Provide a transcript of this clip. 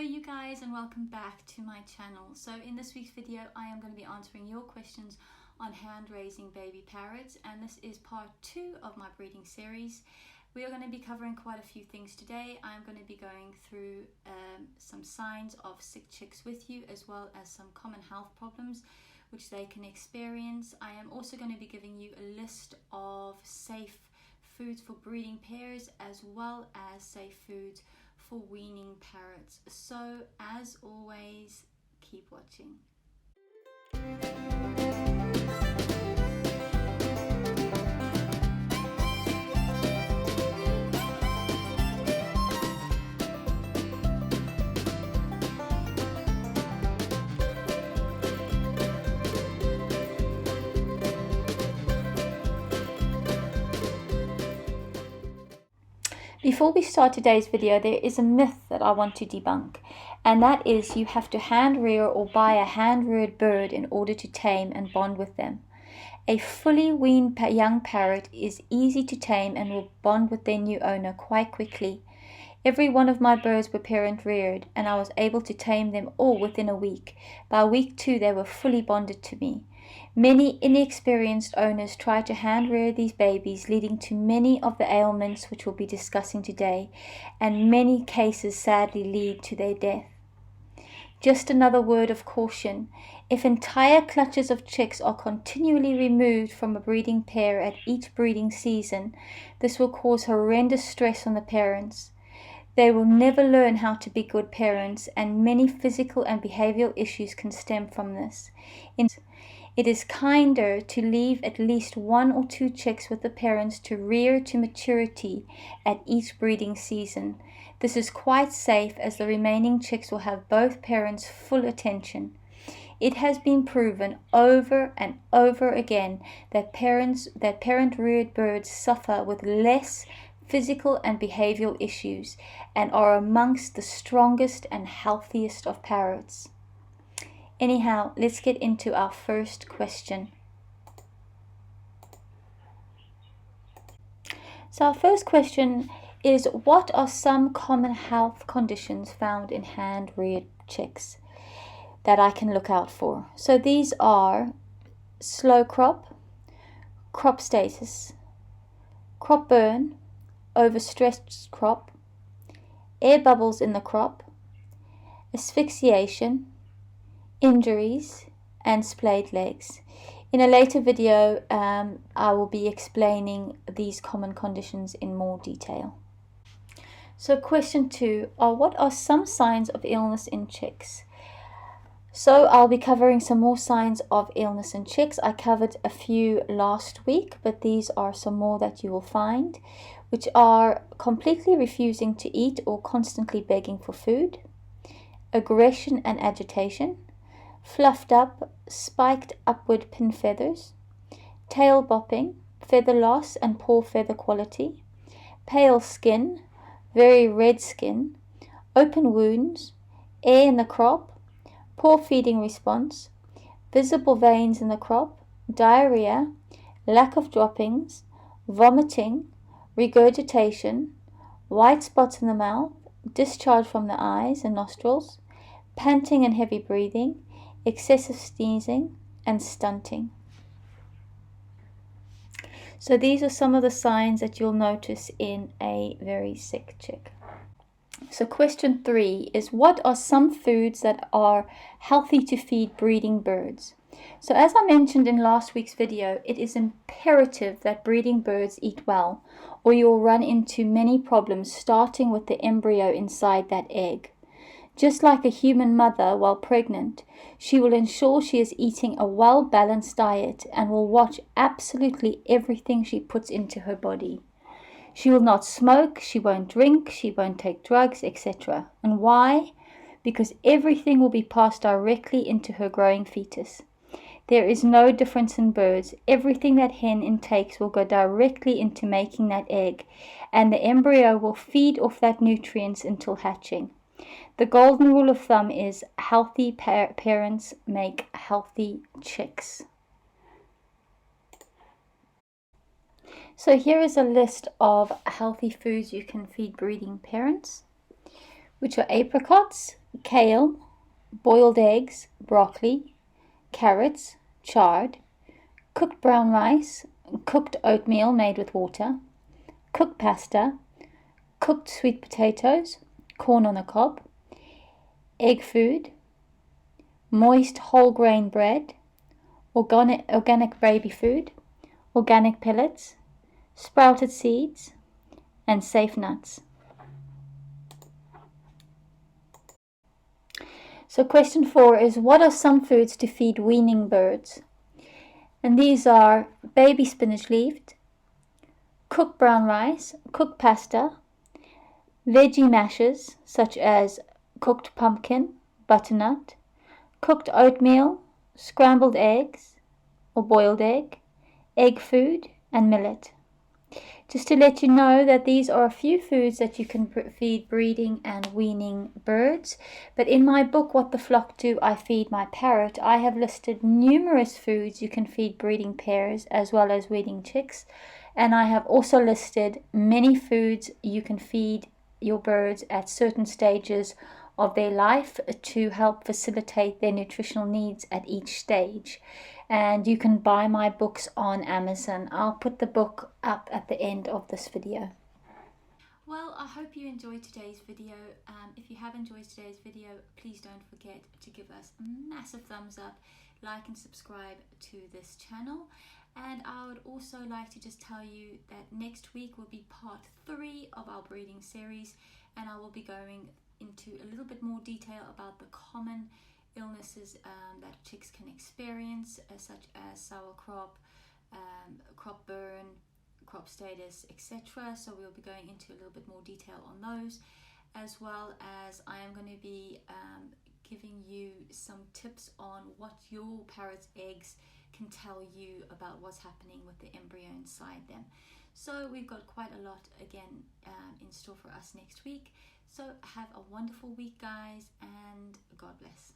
you guys, and welcome back to my channel. So in this week's video I am going to be answering your questions on hand raising baby parrots, and this is part 2 of my breeding series. We are going to be covering quite a few things today. I'm going to be going through some signs of sick chicks with you, as well as some common health problems which they can experience. I am also going to be giving you a list of safe foods for breeding pairs, as well as safe foods for weaning parrots. So as always, keep watching. Before we start today's video, there is a myth that I want to debunk, and that is you have to hand rear or buy a hand reared bird in order to tame and bond with them. A fully weaned young parrot is easy to tame and will bond with their new owner quite quickly. Every one of my birds were parent reared, and I was able to tame them all within a week. By week 2 they were fully bonded to me. Many inexperienced owners try to hand rear these babies, leading to many of the ailments which we'll be discussing today, and many cases sadly lead to their death. Just another word of caution: if entire clutches of chicks are continually removed from a breeding pair at each breeding season, this will cause horrendous stress on the parents. They will never learn how to be good parents, and many physical and behavioral issues can stem from this. It is kinder to leave at least 1 or 2 chicks with the parents to rear to maturity at each breeding season. This is quite safe, as the remaining chicks will have both parents' full attention. It has been proven over and over again that parent-reared birds suffer with less physical and behavioral issues and are amongst the strongest and healthiest of parrots. Anyhow, let's get into our first question. So our first question is, what are some common health conditions found in hand-reared chicks that I can look out for? So these are slow crop, crop status, crop burn, overstressed crop, air bubbles in the crop, asphyxiation, injuries, and splayed legs. In a later video, I will be explaining these common conditions in more detail. So question 2 are, what are some signs of illness in chicks? So I'll be covering some more signs of illness in chicks. I covered a few last week, but these are some more that you will find, which are completely refusing to eat or constantly begging for food, aggression and agitation, fluffed up, spiked upward pin feathers, tail bopping, feather loss and poor feather quality, pale skin, very red skin, open wounds, air in the crop, poor feeding response, visible veins in the crop, diarrhea, lack of droppings, vomiting, regurgitation, white spots in the mouth, discharge from the eyes and nostrils, panting and heavy breathing, excessive sneezing, and stunting. So these are some of the signs that you'll notice in a very sick chick. So question 3 is, what are some foods that are healthy to feed breeding birds? So as I mentioned in last week's video, it is imperative that breeding birds eat well, or you'll run into many problems, starting with the embryo inside that egg. Just like a human mother while pregnant, she will ensure she is eating a well-balanced diet and will watch absolutely everything she puts into her body. She will not smoke, she won't drink, she won't take drugs, etc. And why? Because everything will be passed directly into her growing fetus. There is no difference in birds. Everything that hen intakes will go directly into making that egg, and the embryo will feed off that nutrients until hatching. The golden rule of thumb is healthy parents make healthy chicks. So here is a list of healthy foods you can feed breeding parents, which are apricots, kale, boiled eggs, broccoli, carrots, chard, cooked brown rice, cooked oatmeal made with water, cooked pasta, cooked sweet potatoes, corn on the cob, egg food, moist whole grain bread, organic baby food, organic pellets, sprouted seeds, and safe nuts. So question 4 is, what are some foods to feed weaning birds? And these are baby spinach leaved, cooked brown rice, cooked pasta, veggie mashes such as cooked pumpkin, butternut, cooked oatmeal, scrambled eggs or boiled egg food, and millet. Just to let you know that these are a few foods that you can feed breeding and weaning birds. But in my book, What the Flock Do, I Feed My Parrot, I have listed numerous foods you can feed breeding pairs as well as weaning chicks. And I have also listed many foods you can feed your birds at certain stages of their life to help facilitate their nutritional needs at each stage. And you can buy my books on Amazon. I'll put the book up at the end of this video. Well, I hope you enjoyed today's video. If you have enjoyed today's video, please don't forget to give us a massive thumbs up, like and subscribe to this channel. And I would also like to just tell you that next week will be part 3 of our breeding series, and I will be going into a little bit more detail about the common illnesses that chicks can experience, such as sour crop, crop burn, crop status, etc. So we'll be going into a little bit more detail on those, as well as I am going to be giving you some tips on what your parrot's eggs can tell you about what's happening with the embryo inside them. So we've got quite a lot again in store for us next week. So have a wonderful week, guys, and God bless.